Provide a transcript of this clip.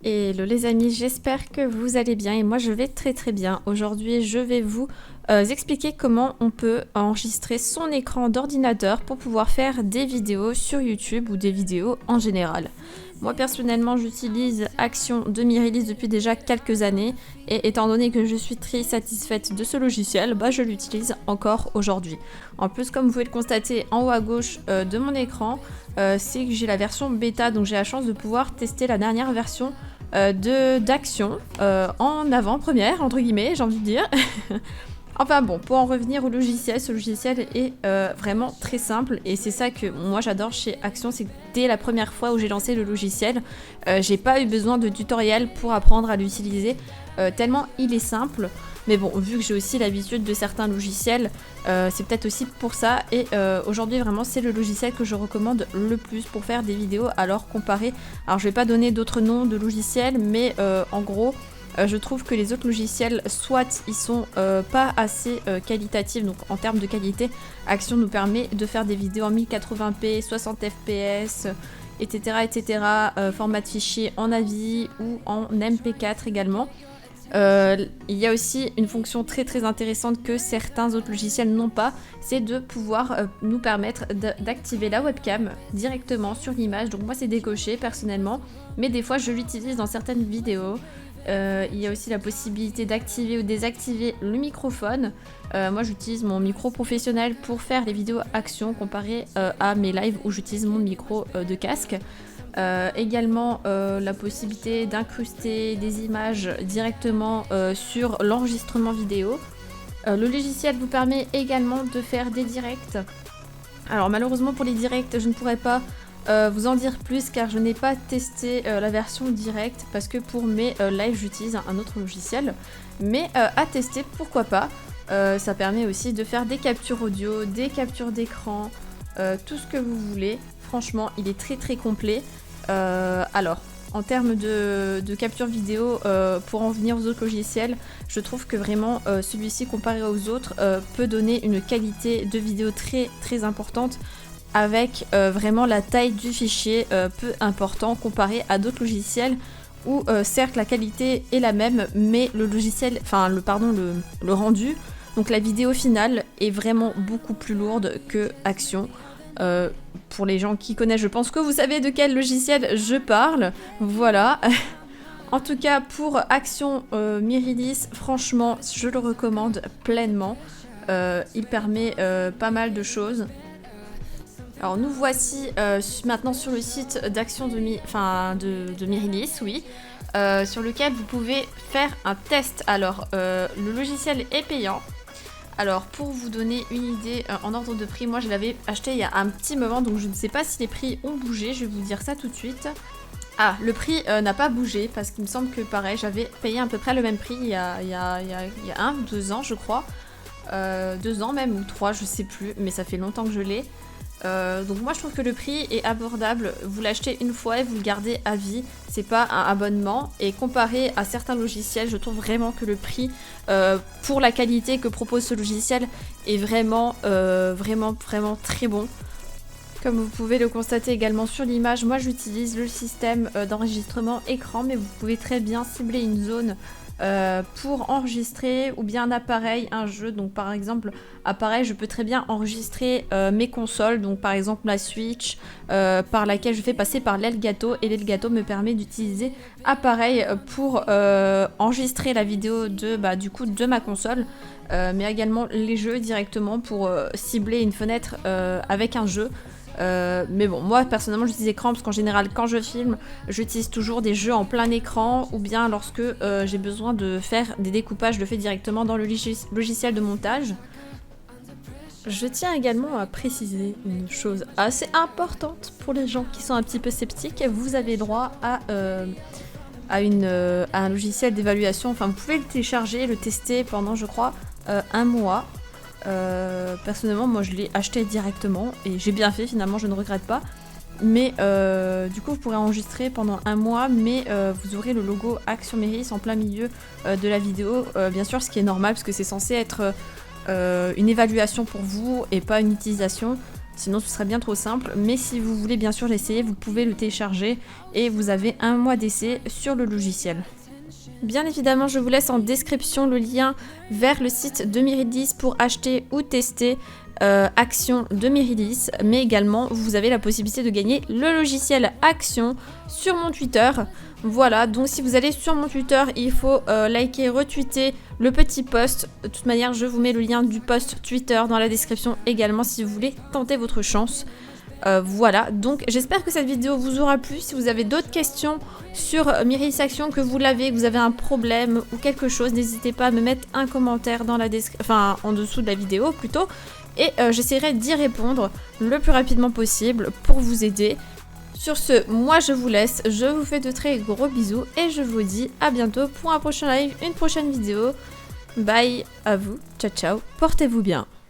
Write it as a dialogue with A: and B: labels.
A: Hello les amis, j'espère que vous allez bien et moi je vais très bien. Aujourd'hui je vais vous expliquer comment on peut enregistrer son écran d'ordinateur pour pouvoir faire des vidéos sur YouTube ou des vidéos en général. Moi personnellement j'utilise Action de Myrilis depuis déjà quelques années et étant donné que je suis très satisfaite de ce logiciel, bah, je l'utilise encore aujourd'hui. En plus, comme vous pouvez le constater en haut à gauche de mon écran, c'est que j'ai la version bêta, donc j'ai la chance de pouvoir tester la dernière version d'Action en avant-première, entre guillemets, j'ai envie de dire. Enfin bon, pour en revenir au logiciel, ce logiciel est vraiment très simple et c'est ça que moi j'adore chez Action, c'est que dès la première fois où j'ai lancé le logiciel, j'ai pas eu besoin de tutoriel pour apprendre à l'utiliser, tellement il est simple. Mais bon, vu que j'ai aussi l'habitude de certains logiciels, c'est peut-être aussi pour ça. Et aujourd'hui, vraiment, c'est le logiciel que je recommande le plus pour faire des vidéos. Alors, comparé... Alors, je vais pas donner d'autres noms de logiciels, mais en gros, je trouve que les autres logiciels, soit ils sont pas assez qualitatifs, donc en termes de qualité, Action nous permet de faire des vidéos en 1080p, 60 fps, etc. etc. Format de fichier en AVI ou en MP4 également. Il y a aussi une fonction très intéressante que certains autres logiciels n'ont pas, c'est de pouvoir nous permettre d'activer la webcam directement sur l'image. Donc moi c'est décoché personnellement, mais des fois je l'utilise dans certaines vidéos. Il y a aussi la possibilité d'activer ou désactiver le microphone. Moi j'utilise mon micro professionnel pour faire les vidéos Action comparé à mes lives où j'utilise mon micro de casque. Également la possibilité d'incruster des images directement sur l'enregistrement vidéo. Le logiciel vous permet également de faire des directs. Alors malheureusement pour les directs je ne pourrais pas vous en dire plus car je n'ai pas testé la version directe parce que pour mes lives j'utilise un autre logiciel. Mais à tester, pourquoi pas. Ça permet aussi de faire des captures audio, des captures d'écran, tout ce que vous voulez. Franchement il est très complet. Alors, en termes de capture vidéo, pour en venir aux autres logiciels, je trouve que vraiment celui-ci comparé aux autres peut donner une qualité de vidéo très importante avec vraiment la taille du fichier peu important comparé à d'autres logiciels où certes la qualité est la même mais le logiciel, enfin le rendu, donc la vidéo finale est vraiment beaucoup plus lourde que Action. Pour les gens qui connaissent, je pense que vous savez de quel logiciel je parle. Voilà. En tout cas, pour Action Myrilis, franchement, je le recommande pleinement. Il permet pas mal de choses. Alors nous voici maintenant sur le site d'Action de Myrilis, oui. Sur lequel vous pouvez faire un test. Alors, le logiciel est payant. Alors pour vous donner une idée en ordre de prix, moi je l'avais acheté il y a un petit moment donc je ne sais pas si les prix ont bougé, je vais vous dire ça tout de suite. Ah, le prix n'a pas bougé parce qu'il me semble que pareil j'avais payé à peu près le même prix il y a 2 ans je crois. 2 ans même ou 3 je sais plus mais ça fait longtemps que je l'ai. Donc moi je trouve que le prix est abordable, vous l'achetez une fois et vous le gardez à vie, c'est pas un abonnement et comparé à certains logiciels je trouve vraiment que le prix pour la qualité que propose ce logiciel est vraiment très bon. Comme vous pouvez le constater également sur l'image, moi j'utilise le système d'enregistrement écran mais vous pouvez très bien cibler une zone pour enregistrer ou bien un appareil, un jeu. Donc par exemple appareil je peux très bien enregistrer mes consoles, donc par exemple la Switch par laquelle je fais passer par l'Elgato et l'Elgato me permet d'utiliser appareil pour enregistrer la vidéo de ma console mais également les jeux directement pour cibler une fenêtre avec un jeu. Mais bon, moi personnellement j'utilise écran parce qu'en général quand je filme j'utilise toujours des jeux en plein écran ou bien lorsque j'ai besoin de faire des découpages, je le fais directement dans le logiciel de montage. Je tiens également à préciser une chose assez importante pour les gens qui sont un petit peu sceptiques, vous avez droit à un logiciel d'évaluation, enfin vous pouvez le télécharger, le tester pendant je crois 1 mois. Personnellement moi je l'ai acheté directement et j'ai bien fait, finalement je ne regrette pas, mais du coup vous pourrez enregistrer pendant 1 mois mais vous aurez le logo Action Myrilis en plein milieu de la vidéo, bien sûr, ce qui est normal parce que c'est censé être une évaluation pour vous et pas une utilisation. Sinon ce serait bien trop simple, mais si vous voulez bien sûr l'essayer, vous pouvez le télécharger et vous avez 1 mois d'essai sur le logiciel. Bien évidemment, je vous laisse en description le lien vers le site de Myrilis pour acheter ou tester Action de Myrilis, mais également vous avez la possibilité de gagner le logiciel Action sur mon Twitter. Voilà, donc si vous allez sur mon Twitter, il faut liker, retweeter le petit post. De toute manière, je vous mets le lien du post Twitter dans la description également si vous voulez tenter votre chance. Voilà, donc j'espère que cette vidéo vous aura plu. Si vous avez d'autres questions sur Myrilis Action, que vous l'avez, que vous avez un problème ou quelque chose, n'hésitez pas à me mettre un commentaire dans la enfin en dessous de la vidéo plutôt. Et j'essaierai d'y répondre le plus rapidement possible pour vous aider. Sur ce, moi je vous laisse, je vous fais de très gros bisous et je vous dis à bientôt pour un prochain live, une prochaine vidéo. Bye à vous, ciao ciao, portez-vous bien.